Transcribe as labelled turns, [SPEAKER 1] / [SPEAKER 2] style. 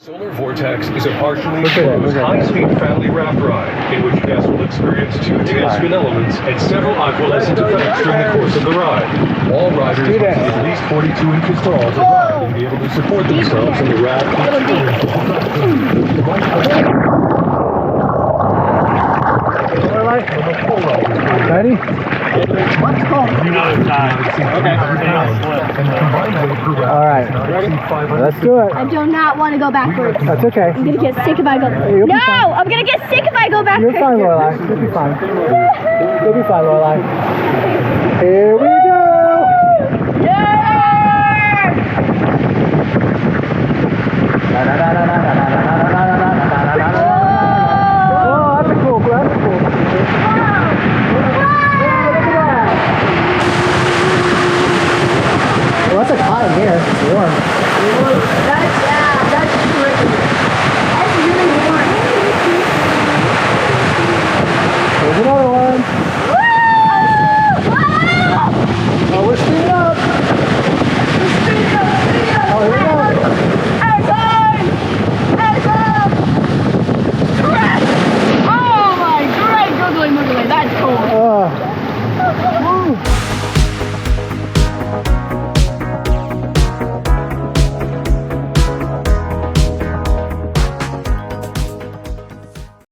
[SPEAKER 1] Solar Vortex is a partially enclosed, high-speed family raft ride in which guests will experience 2 tailspin elements and several aqualescent effects during the course of the ride. All riders must be at least 42 inches tall to ride and be able to support themselves in the raft.
[SPEAKER 2] Ready?
[SPEAKER 3] Let's go.
[SPEAKER 2] Alright. Let's do it.
[SPEAKER 3] I do not want to go backwards.
[SPEAKER 2] That's okay.
[SPEAKER 3] I'm gonna get sick if I go.
[SPEAKER 2] You'll be
[SPEAKER 3] No,
[SPEAKER 2] fine.
[SPEAKER 3] I'm gonna get sick if I go backwards.
[SPEAKER 2] You're fine, Lorelai. You'll be fine. You'll be fine, Lorelai. Here we go!
[SPEAKER 3] Yeah!
[SPEAKER 2] Da, da, da, da,